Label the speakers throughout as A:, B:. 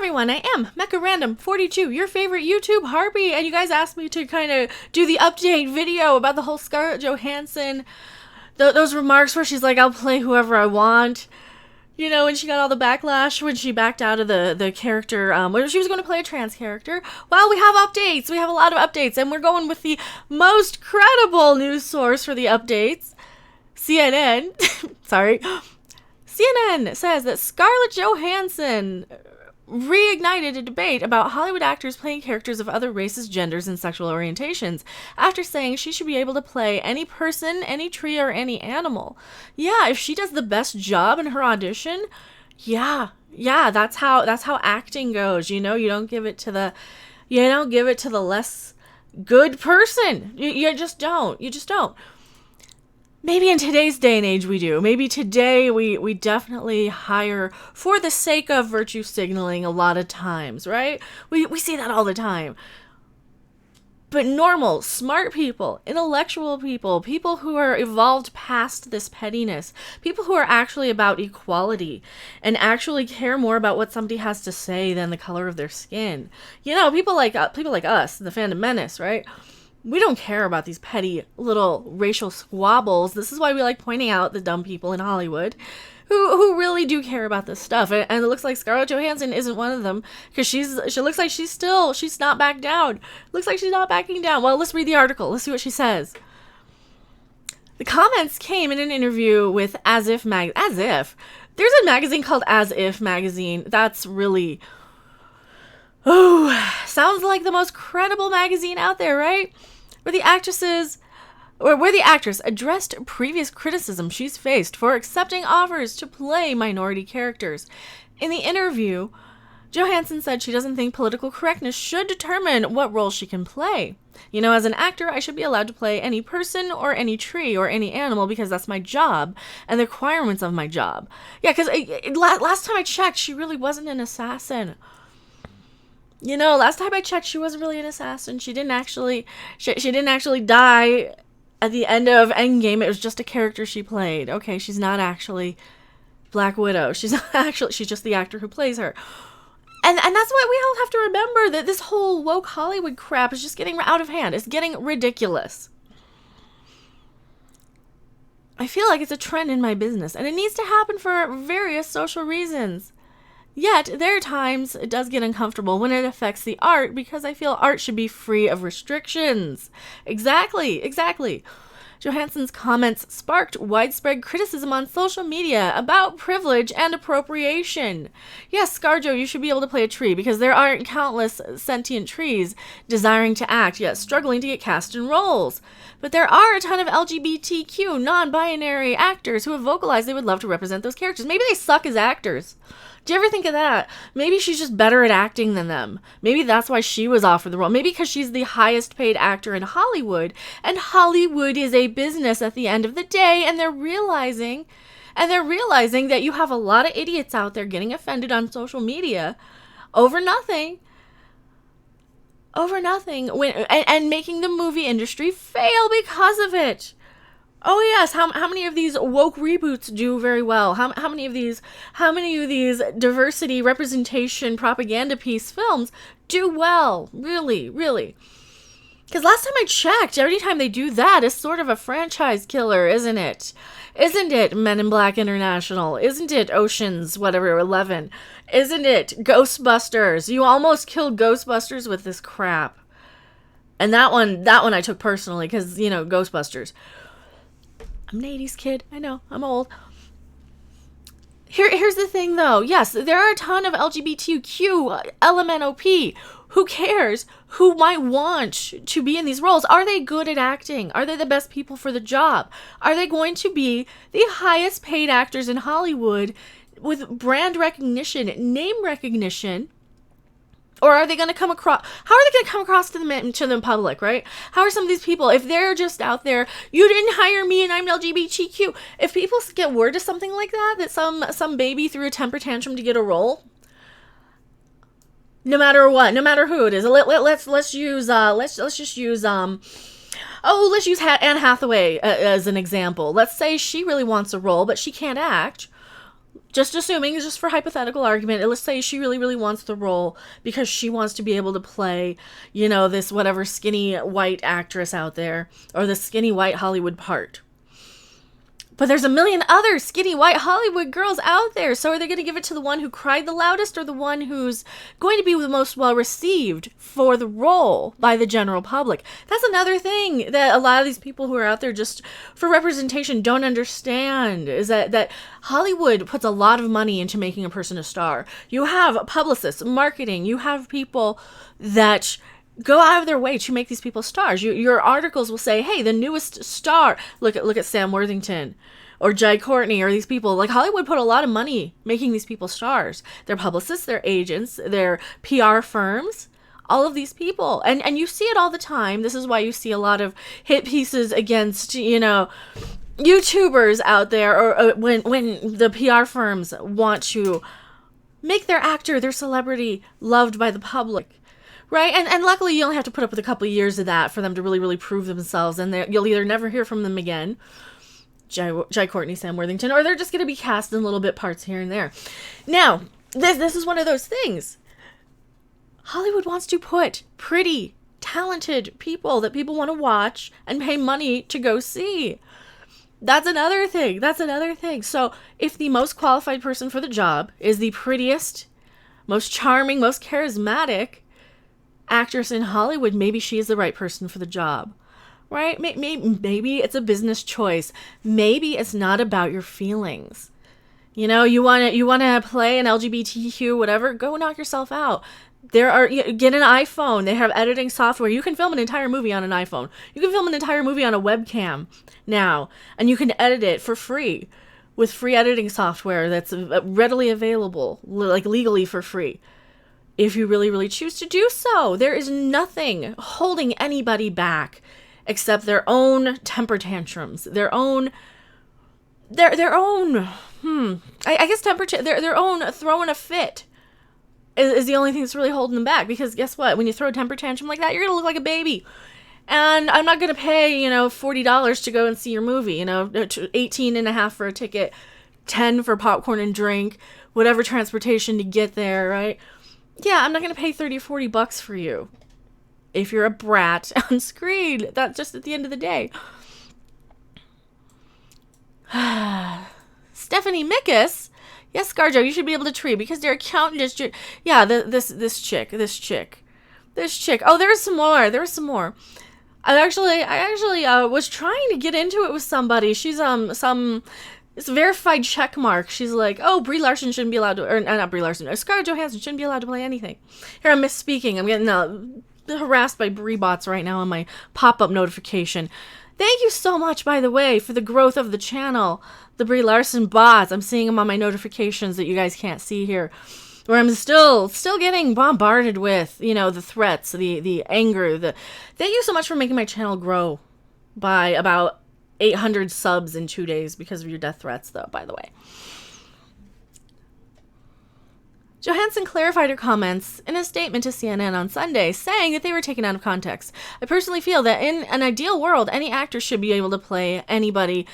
A: everyone, I am Mecha Random 42, your favorite YouTube harpy, and you guys asked me to kind of do the update video about the whole Scarlett Johansson, those remarks where she's like, I'll play whoever I want, you know, and she got all the backlash when she backed out of the character, where she was going to play a trans character. Well, we have updates, we have a lot of updates, and we're going with the most credible news source for the updates, CNN, sorry. CNN says that Scarlett Johansson reignited a debate about Hollywood actors playing characters of other races, genders, and sexual orientations after saying she should be able to play any person, any tree, or any animal. Yeah, if she does the best job in her audition, yeah, that's how acting goes. You know, you don't give it to the less good person. You just don't. Maybe in today's day and age we do. Maybe today we definitely hire for the sake of virtue signaling a lot of times, right? We see that all the time. But normal, smart people, intellectual people, people who are evolved past this pettiness, people who are actually about equality and actually care more about what somebody has to say than the color of their skin. You know, people like us, the Fandom Menace, right? We don't care about these petty little racial squabbles. This is why we like pointing out the dumb people in Hollywood who really do care about this stuff. And it looks like Scarlett Johansson isn't one of them because she looks like she's not back down. Looks like she's not backing down. Well, let's read the article. Let's see what she says. The comments came in an interview with As If. There's a magazine called As If magazine. That's really... sounds like the most credible magazine out there, right? Where the actress addressed previous criticism she's faced for accepting offers to play minority characters. In the interview, Johansson said she doesn't think political correctness should determine what role she can play. You know, as an actor, I should be allowed to play any person or any tree or any animal because that's my job and the requirements of my job. Yeah, because last time I checked, she really wasn't an assassin. You know, last time I checked, she wasn't really an assassin. She didn't actually die at the end of Endgame. It was just a character she played. Okay, she's not actually Black Widow. She's just the actor who plays her. And that's why we all have to remember that this whole woke Hollywood crap is just getting out of hand. It's getting ridiculous. I feel like it's a trend in my business, and it needs to happen for various social reasons. Yet, there are times it does get uncomfortable when it affects the art because I feel art should be free of restrictions. Exactly. Johansson's comments sparked widespread criticism on social media about privilege and appropriation. Yes, ScarJo, you should be able to play a tree because there aren't countless sentient trees desiring to act yet struggling to get cast in roles. But there are a ton of LGBTQ non-binary actors who have vocalized they would love to represent those characters. Maybe they suck as actors. Do you ever think of that? Maybe she's just better at acting than them. Maybe that's why she was offered the role. Maybe because she's the highest paid actor in Hollywood, and Hollywood is a business at the end of the day, and they're realizing that you have a lot of idiots out there getting offended on social media over nothing, and making the movie industry fail because of it. Oh yes, how many of these woke reboots do very well? How many of these diversity representation propaganda piece films do well? Really? Because last time I checked, every time they do that, it's sort of a franchise killer, isn't it? Isn't it Men in Black International? Isn't it Ocean's 11? Isn't it Ghostbusters? You almost killed Ghostbusters with this crap. And that one I took personally because, you know, Ghostbusters. I'm an 80s kid. I know. I'm old. Here's the thing, though. Yes, there are a ton of LGBTQ, LMNOP. Who cares? Who might want to be in these roles? Are they good at acting? Are they the best people for the job? Are they going to be the highest paid actors in Hollywood with brand recognition, name recognition? Or are they going to come across? How are they going to come across to the public, right? How are some of these people, if they're just out there, you didn't hire me and I'm LGBTQ? If people get word of something like that some baby threw a temper tantrum to get a role, no matter what, no matter who it is, let's use Anne Hathaway as an example. Let's say she really wants a role, but she can't act. Just assuming, just for hypothetical argument, let's say she really, really wants the role because she wants to be able to play, this whatever skinny white actress out there, or the skinny white Hollywood part. But there's a million other skinny white Hollywood girls out there. So are they going to give it to the one who cried the loudest, or the one who's going to be the most well received for the role by the general public? That's another thing that a lot of these people who are out there just for representation don't understand, is that Hollywood puts a lot of money into making a person a star. You have publicists, marketing, you have people that go out of their way to make these people stars. Your articles will say, hey, the newest star. Look at Sam Worthington or Jai Courtney, or these people. Like, Hollywood put a lot of money making these people stars. Their publicists, their agents, their PR firms, all of these people. And you see it all the time. This is why you see a lot of hit pieces against, YouTubers out there, or when the PR firms want to make their actor, their celebrity, loved by the public. Right? And luckily you only have to put up with a couple of years of that for them to really, really prove themselves. And you'll either never hear from them again, Jai Courtney, Sam Worthington, or they're just going to be cast in little bit parts here and there. Now, this is one of those things. Hollywood wants to put pretty, talented people that people want to watch and pay money to go see. That's another thing. So if the most qualified person for the job is the prettiest, most charming, most charismatic actress in Hollywood, maybe she is the right person for the job, right? Maybe it's a business choice. Maybe it's not about your feelings. You want to play an LGBTQ, whatever, go knock yourself out. Get an iPhone. They have editing software. You can film an entire movie on an iPhone. You can film an entire movie on a webcam now, and you can edit it for free with free editing software that's readily available, like legally for free. If you really, really choose to do so, there is nothing holding anybody back except their own temper tantrums, their own their own throwing a fit is the only thing that's really holding them back. Because guess what? When you throw a temper tantrum like that, you're gonna look like a baby. And I'm not gonna pay, $40 to go and see your movie, $18.50 for a ticket, $10 for popcorn and drink, whatever transportation to get there, right? Yeah, I'm not going to pay $30 or $40 for you if you're a brat on screen. That's just at the end of the day. Stephanie Mickus. Yes, ScarJo, you should be able to treat because their accountant is... Yeah, this chick. Oh, there was some more. I actually was trying to get into it with somebody. She's it's a verified check mark. She's like, oh, Brie Larson shouldn't be allowed to, or not Brie Larson, Scarlett Johansson shouldn't be allowed to play anything. Here, I'm misspeaking. I'm getting harassed by Brie bots right now on my pop-up notification. Thank you so much, by the way, for the growth of the channel. The Brie Larson bots. I'm seeing them on my notifications that you guys can't see here. Where I'm still getting bombarded with, the threats, the anger. Thank you so much for making my channel grow by about 800 subs in 2 days because of your death threats, though, by the way. Johansson clarified her comments in a statement to CNN on Sunday, saying that they were taken out of context. I personally feel that in an ideal world, any actor should be able to play anybody,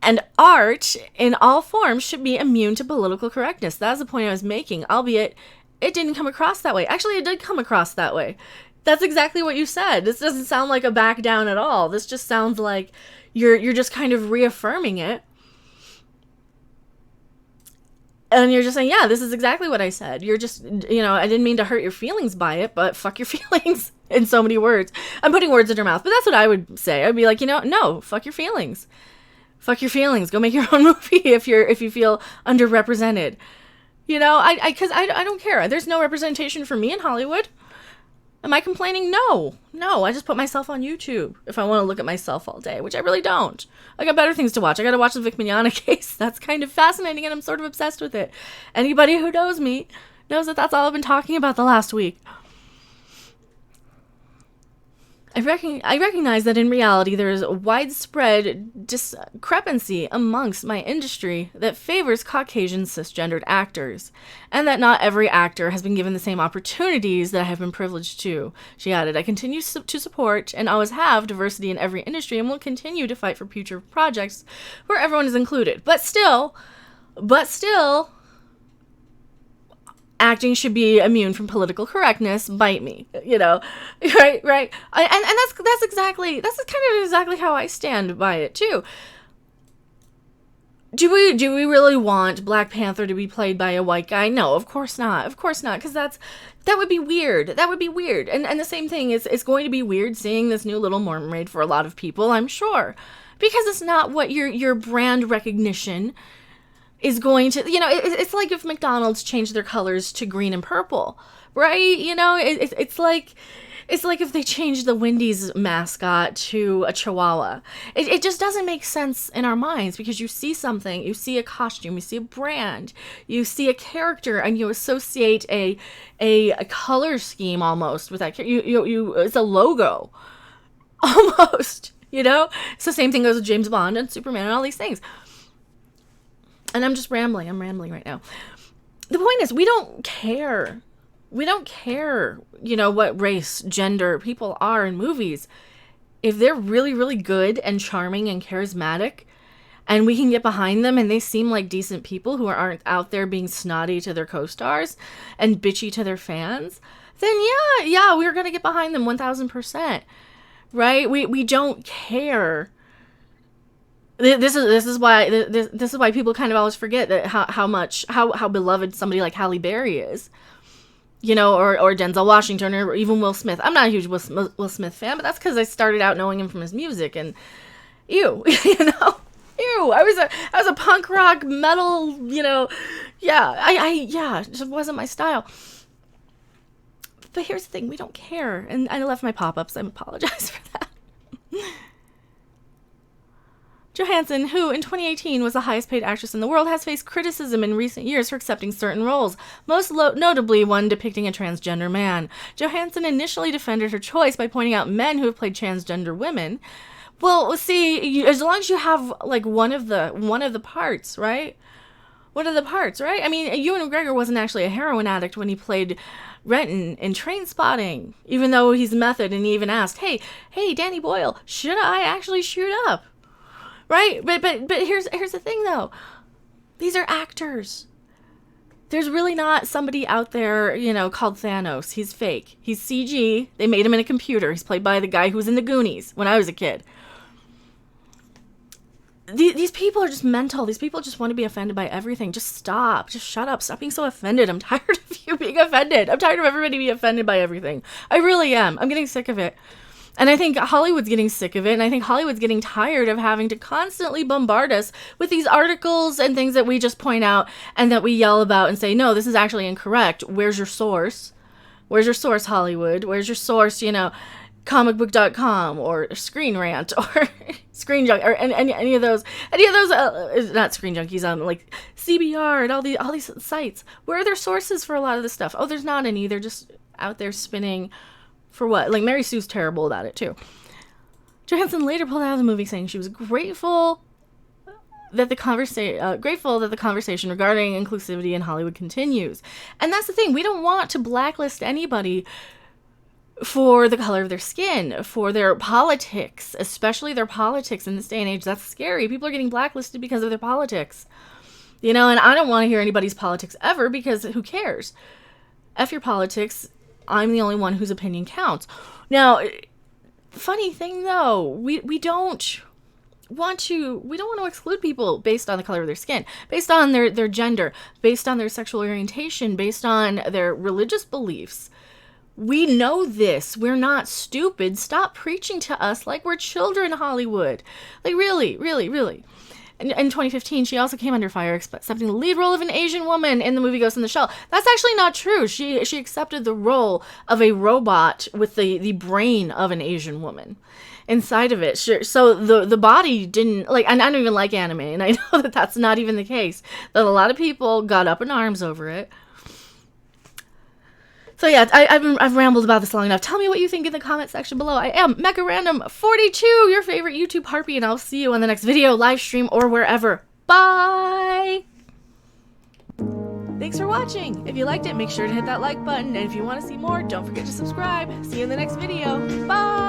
A: and art in all forms should be immune to political correctness. That's the point I was making, albeit it didn't come across that way. Actually, it did come across that way. That's exactly what you said. This doesn't sound like a back down at all. This just sounds like you're just kind of reaffirming it. And you're just saying, yeah, this is exactly what I said. You're just, I didn't mean to hurt your feelings by it, but fuck your feelings in so many words. I'm putting words in her mouth, but that's what I would say. I'd be like, no, fuck your feelings. Fuck your feelings. Go make your own movie if you feel underrepresented. Because I don't care. There's no representation for me in Hollywood. Am I complaining? No. I just put myself on YouTube if I want to look at myself all day, which I really don't. I got better things to watch. I got to watch the Vic Mignogna case. That's kind of fascinating, and I'm sort of obsessed with it. Anybody who knows me knows that that's all I've been talking about the last week. I recognize that in reality there is a widespread discrepancy amongst my industry that favors Caucasian cisgendered actors, and that not every actor has been given the same opportunities that I have been privileged to. She added, I continue to support and always have diversity in every industry and will continue to fight for future projects where everyone is included. But still, But still, acting should be immune from political correctness. Bite me, right? And that's kind of exactly how I stand by it too. Do we really want Black Panther to be played by a white guy? No, of course not, because that would be weird. And the same thing is, it's going to be weird seeing this new Little Mermaid for a lot of people, I'm sure, because it's not what your brand recognition is going to, it's like if McDonald's changed their colors to green and purple, right? It's like if they changed the Wendy's mascot to a Chihuahua. It just doesn't make sense in our minds, because you see something, you see a costume, you see a brand, you see a character, and you associate a color scheme almost with that. It's a logo almost, So same thing goes with James Bond and Superman and all these things. And I'm just rambling. I'm rambling right now. The point is, we don't care. We don't care, what race, gender people are in movies. If they're really, really good and charming and charismatic, and we can get behind them and they seem like decent people who aren't out there being snotty to their co-stars and bitchy to their fans, then yeah, we're going to get behind them 1000%. Right? We don't care. This is why people kind of always forget that how beloved somebody like Halle Berry is, or Denzel Washington, or even Will Smith. I'm not a huge Will Smith fan, but that's because I started out knowing him from his music, and ew, I was a punk rock metal, it just wasn't my style. But here's the thing, we don't care, and I left my pop-ups. I apologize for that. Johansson, who in 2018 was the highest paid actress in the world, has faced criticism in recent years for accepting certain roles, most notably one depicting a transgender man. Johansson initially defended her choice by pointing out men who have played transgender women. Well, see, as long as you have like one of the parts, right? One of the parts, right? I mean, Ewan McGregor wasn't actually a heroin addict when he played Renton in Trainspotting, even though he's method, and he even asked, "Hey, Danny Boyle, should I actually shoot up?" Right? But here's the thing, though. These are actors. There's really not somebody out there, called Thanos. He's fake. He's CG. They made him in a computer. He's played by the guy who was in the Goonies when I was a kid. These people are just mental. These people just want to be offended by everything. Just stop. Just shut up. Stop being so offended. I'm tired of you being offended. I'm tired of everybody being offended by everything. I really am. I'm getting sick of it. And I think Hollywood's getting sick of it, and I think Hollywood's getting tired of having to constantly bombard us with these articles and things that we just point out and that we yell about and say, no, this is actually incorrect. Where's your source? Where's your source, Hollywood? Where's your source, comicbook.com or Screen Rant or Screen Junk or any of those, not Screen Junkies, like CBR and all these sites. Where are their sources for a lot of this stuff? Oh, there's not any. They're just out there spinning. For what? Like, Mary Sue's terrible about it, too. Johansson later pulled out of the movie saying she was grateful that the conversation regarding inclusivity in Hollywood continues. And that's the thing. We don't want to blacklist anybody for the color of their skin, for their politics, especially their politics in this day and age. That's scary. People are getting blacklisted because of their politics. And I don't want to hear anybody's politics ever, because who cares? F your politics. I'm the only one whose opinion counts. Now, funny thing though, we don't want to exclude people based on the color of their skin, based on their gender, based on their sexual orientation, based on their religious beliefs. We know this. We're not stupid. Stop preaching to us like we're children, Hollywood. Like, really, really, really. In 2015, she also came under fire accepting the lead role of an Asian woman in the movie Ghost in the Shell. That's actually not true. She accepted the role of a robot with the brain of an Asian woman inside of it. So the body didn't, like, and I don't even like anime, and I know that that's not even the case. That a lot of people got up in arms over it. So yeah, I've rambled about this long enough. Tell me what you think in the comment section below. I am Mecha Random 42, your favorite YouTube harpy, and I'll see you on the next video, live stream, or wherever. Bye! Thanks for watching. If you liked it, make sure to hit that like button, and if you want to see more, don't forget to subscribe. See you in the next video. Bye!